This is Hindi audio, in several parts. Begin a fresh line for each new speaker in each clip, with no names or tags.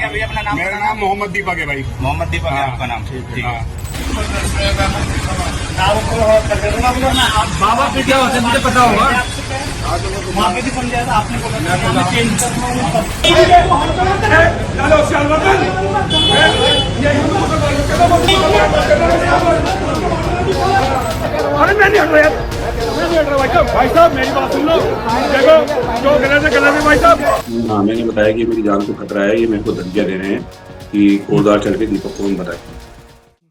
क्या भैया अपना नाम?
मेरा नाम मोहम्मद दीपक है भाई।
मोहम्मद दीपक है
हाँ।
आपका नाम? ठीक
हाँ।
बाबा पे क्या होता है मुझे पता होगा।
वहाँ पे भी समझाया था आपने बोला
अरे मैं नहीं हट रहा यार, मैं नहीं हट रहा भाई साहब मेरी बात सुन लो। देखो जो गलत है भाई साहब।
हाँ, मैंने बताया कि मेरी जान को खतरा है, ये मेरे को धमकियां दे रहे हैं कि कोटद्वार चल के दीपक को बताए।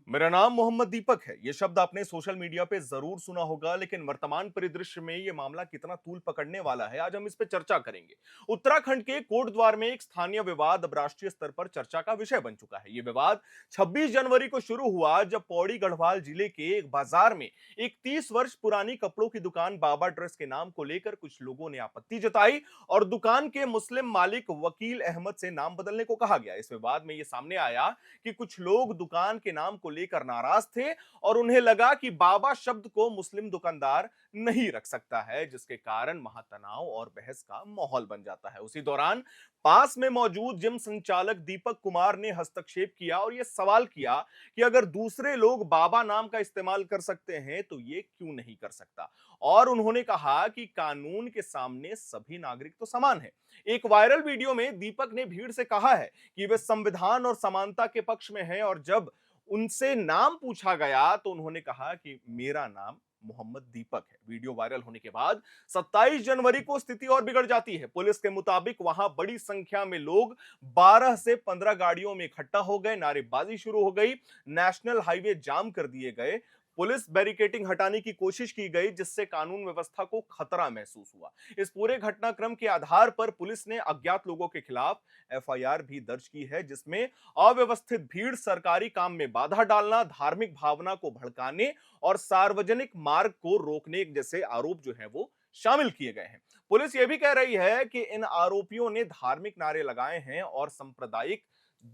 मेरा नाम मोहम्मद दीपक है। ये शब्द आपने सोशल मीडिया पे जरूर सुना होगा, लेकिन वर्तमान परिदृश्य में ये मामला कितना तूल पकड़ने वाला है, आज हम इस पे चर्चा करेंगे। उत्तराखंड के कोटद्वार में एक स्थानीय विवाद अब राष्ट्रीय स्तर पर चर्चा का विषय बन चुका है। ये विवाद 26 जनवरी को शुरू हुआ, जब पौड़ी गढ़वाल जिले के एक बाजार में एक 30 वर्ष पुरानी कपड़ों की दुकान बाबा ड्रेस के नाम को लेकर कुछ लोगों ने आपत्ति जताई और दुकान के मुस्लिम मालिक वकील अहमद से नाम बदलने को कहा गया। इस विवाद में यह सामने आया कि कुछ लोग दुकान के नाम को लेकर नाराज थे और उन्हें लगा कि बाबा शब्द को मुस्लिम दुकानदार नहीं रख सकता है, जिसके कारण महातनाव और बहस का माहौल बन जाता है। उसी दौरान पास में मौजूद जिम संचालक दीपक कुमार ने हस्तक्षेप किया और यह सवाल किया कि अगर दूसरे लोग बाबा नाम का इस्तेमाल कर सकते हैं तो ये क्यों नहीं कर सकता। और उन्होंने कहा कि कानून के सामने सभी नागरिक तो समान है। एक वायरल वीडियो में दीपक ने भीड़ से कहा है कि वे संविधान और समानता के पक्ष में हैं, और जब उनसे नाम पूछा गया तो उन्होंने कहा कि मेरा नाम मोहम्मद दीपक है। वीडियो वायरल होने के बाद 27 जनवरी को स्थिति और बिगड़ जाती है। पुलिस के मुताबिक वहां बड़ी संख्या में लोग 12 से 15 गाड़ियों में इकट्ठा हो गए, नारेबाजी शुरू हो गई, नेशनल हाईवे जाम कर दिए गए, पुलिस बैरिकेडिंग हटाने की कोशिश की गई, जिससे कानून व्यवस्था को खतरा महसूस हुआ। इस पूरे घटनाक्रम के आधार पर पुलिस ने अज्ञात लोगों के खिलाफ एफआईआर भी दर्ज की है, जिसमें अव्यवस्थित भीड़, सरकारी काम में बाधा डालना, धार्मिक भावना को भड़काने और सार्वजनिक मार्ग को रोकने जैसे आरोप जो है वो शामिल किए गए हैं। पुलिस यह भी कह रही है कि इन आरोपियों ने धार्मिक नारे लगाए हैं और सांप्रदायिक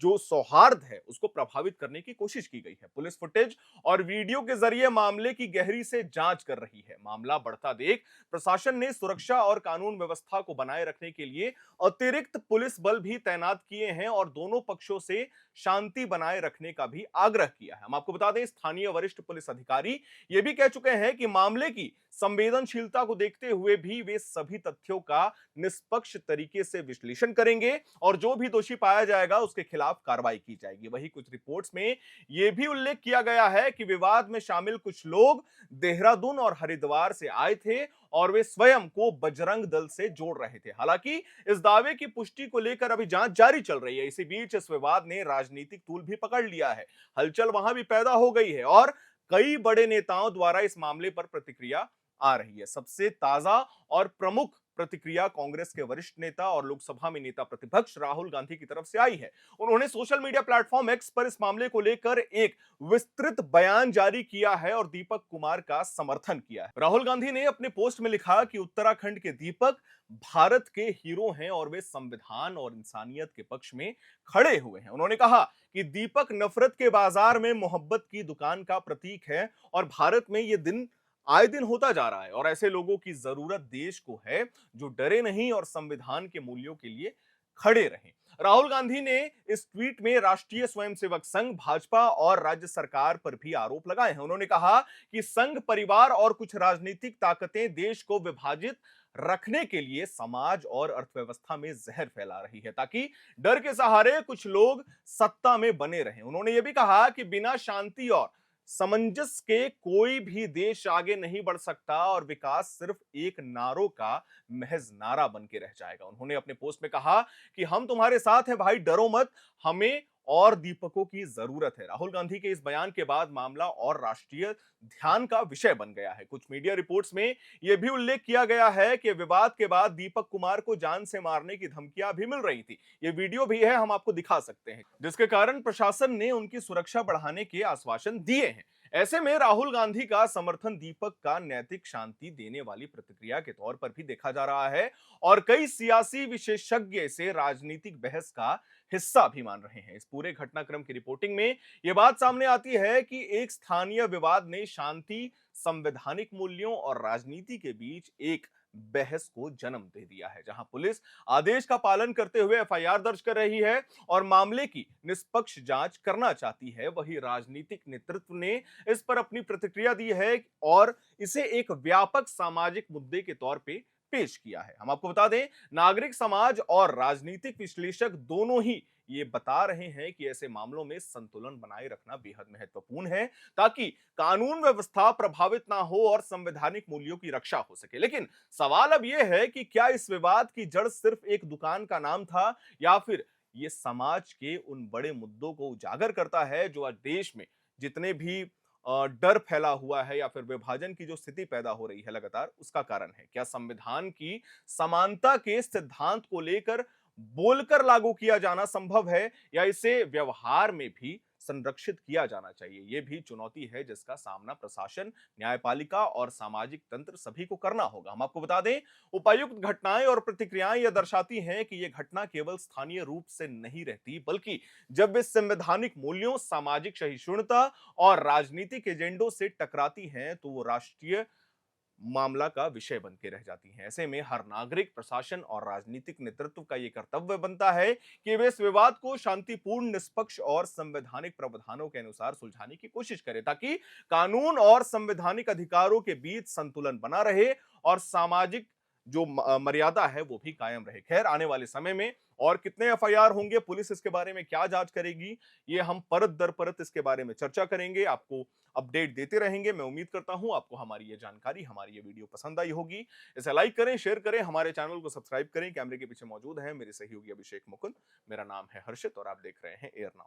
जो सौहार्द है उसको प्रभावित करने की कोशिश की गई है। पुलिस फुटेज और वीडियो के जरिए मामले की गहरी से जांच कर रही है। मामला बढ़ता देख प्रशासन ने सुरक्षा और कानून व्यवस्था को बनाए रखने के लिए अतिरिक्त पुलिस बल भी तैनात किए हैं और दोनों पक्षों से शांति बनाए रखने का भी आग्रह किया है। हम आपको बता दें, स्थानीय वरिष्ठ पुलिस अधिकारी ये भी कह चुके हैं कि मामले की संवेदनशीलता को देखते हुए भी वे सभी तथ्यों का निष्पक्ष तरीके से विश्लेषण करेंगे और जो भी दोषी पाया जाएगा उसके खिलाफ कार्रवाई की जाएगी। वहीं कुछ रिपोर्ट्स में यह भी उल्लेख किया गया है कि विवाद में शामिल कुछ लोग देहरादून और हरिद्वार से आए थे और वे स्वयं को बजरंग दल से जोड़ रहे थे। हालांकि इस दावे की पुष्टि को लेकर अभी जांच जारी चल रही है। इसी बीच इस विवाद ने राजनीतिक तूल भी पकड़ लिया है। हलचल वहां भी पैदा हो गई है और कई बड़े नेताओं द्वारा इस मामले पर प्रतिक्रिया आ रही है। सबसे ताजा और प्रमुख प्रतिक्रिया कांग्रेस के वरिष्ठ नेता और लोकसभा में नेता प्रतिपक्ष राहुल गांधी की तरफ से आई है। उन्होंने सोशल मीडिया प्लेटफॉर्म एक्स पर इस मामले को लेकर एक विस्तृत बयान जारी किया है और दीपक कुमार का समर्थन किया है। राहुल गांधी ने अपने पोस्ट में लिखा कि उत्तराखंड के दीपक भारत के हीरो हैं और वे संविधान और इंसानियत के पक्ष में खड़े हुए हैं। उन्होंने कहा कि दीपक नफरत के बाजार में मोहब्बत की दुकान का प्रतीक है और भारत में यह दिन आए दिन होता जा रहा है और ऐसे लोगों की जरूरत देश को है जो डरे नहीं और संविधान के मूल्यों के लिए खड़े रहें। राहुल गांधी ने इस ट्वीट में राष्ट्रीय स्वयंसेवक संघ, भाजपा और राज्य सरकार पर भी आरोप लगाए हैं। उन्होंने कहा कि संघ परिवार और कुछ राजनीतिक ताकतें देश को विभाजित रखने के लिए समाज और अर्थव्यवस्था में जहर फैला रही है ताकि डर के सहारे कुछ लोग सत्ता में बने रहें। उन्होंने यह भी कहा कि बिना शांति और सामंजस्य के कोई भी देश आगे नहीं बढ़ सकता और विकास सिर्फ एक नारों का महज नारा बन के रह जाएगा। उन्होंने अपने पोस्ट में कहा कि हम तुम्हारे साथ हैं भाई, डरो मत, हमें और दीपकों की जरूरत है। राहुल गांधी के इस बयान के बाद मामला और राष्ट्रीय ध्यान का विषय बन गया है। कुछ मीडिया रिपोर्ट्स में यह भी उल्लेख किया गया है कि विवाद के बाद दीपक कुमार को जान से मारने की धमकियां भी मिल रही थी। यह वीडियो भी है, हम आपको दिखा सकते हैं, जिसके कारण प्रशासन ने उनकी सुरक्षा बढ़ाने के आश्वासन दिए हैं। ऐसे में राहुल गांधी का समर्थन दीपक का नैतिक शांति देने वाली प्रतिक्रिया के तौर पर भी देखा जा रहा है और कई सियासी विशेषज्ञ इसे राजनीतिक बहस का हिस्सा भी मान रहे हैं। इस पूरे घटनाक्रम की रिपोर्टिंग में यह बात सामने आती है कि एक स्थानीय विवाद ने शांति, संवैधानिक मूल्यों और राजनीति के बीच एक बहस को जन्म दे दिया है। जहां पुलिस आदेश का पालन करते हुए एफआईआर दर्ज कर रही है और मामले की निष्पक्ष जांच करना चाहती है, वहीं राजनीतिक नेतृत्व ने इस पर अपनी प्रतिक्रिया दी है और इसे एक व्यापक सामाजिक मुद्दे के तौर पे पेश किया है। हम आपको बता दें, नागरिक समाज और राजनीतिक विश्लेषक दोनों ही ये बता रहे हैं कि ऐसे मामलों में संतुलन बनाए रखना बेहद महत्वपूर्ण है, ताकि कानून व्यवस्था प्रभावित ना हो और संवैधानिक मूल्यों की रक्षा हो सके। लेकिन सवाल अब यह है कि क्या इस विवाद की जड़ सिर्फ एक दुकान का नाम था, या फिर ये समाज के उन बड़े मुद्दों को उजागर करता है जो आज देश में जितने भी डर फैला हुआ है या फिर विभाजन की जो स्थिति पैदा हो रही है लगातार, उसका कारण है। क्या संविधान की समानता के सिद्धांत को लेकर बोलकर लागू किया जाना संभव है, या इसे व्यवहार में भी संरक्षित किया जाना चाहिए? यह भी चुनौती है जिसका सामना प्रशासन, न्यायपालिका और सामाजिक तंत्र सभी को करना होगा। हम आपको बता दें, उपायुक्त घटनाएं और प्रतिक्रियाएं यह दर्शाती हैं कि यह घटना केवल स्थानीय रूप से नहीं रहती, बल्कि जब वे संवैधानिक मूल्यों, सामाजिक सहिष्णुता और राजनीतिक एजेंडों से टकराती हैं तो वो राष्ट्रीय मामला का विषय बन के रह जाती हैं। ऐसे में हर नागरिक, प्रशासन और राजनीतिक नेतृत्व का यह कर्तव्य बनता है कि वे इस विवाद को शांतिपूर्ण, निष्पक्ष और संवैधानिक प्रावधानों के अनुसार सुलझाने की कोशिश करें, ताकि कानून और संवैधानिक अधिकारों के बीच संतुलन बना रहे और सामाजिक जो मर्यादा है वो भी कायम रहे। खैर, आने वाले समय में और कितने एफआईआर होंगे, पुलिस इसके बारे में क्या जांच करेगी, ये हम परत दर परत इसके बारे में चर्चा करेंगे, आपको अपडेट देते रहेंगे। मैं उम्मीद करता हूं आपको हमारी ये जानकारी, हमारी ये वीडियो पसंद आई होगी। इसे लाइक करें, शेयर करें, हमारे चैनल को सब्सक्राइब करें। कैमरे के पीछे मौजूद है मेरे सहयोगी अभिषेक मुकुंद। मेरा नाम है हर्षित और आप देख रहे हैं एयर नाउ।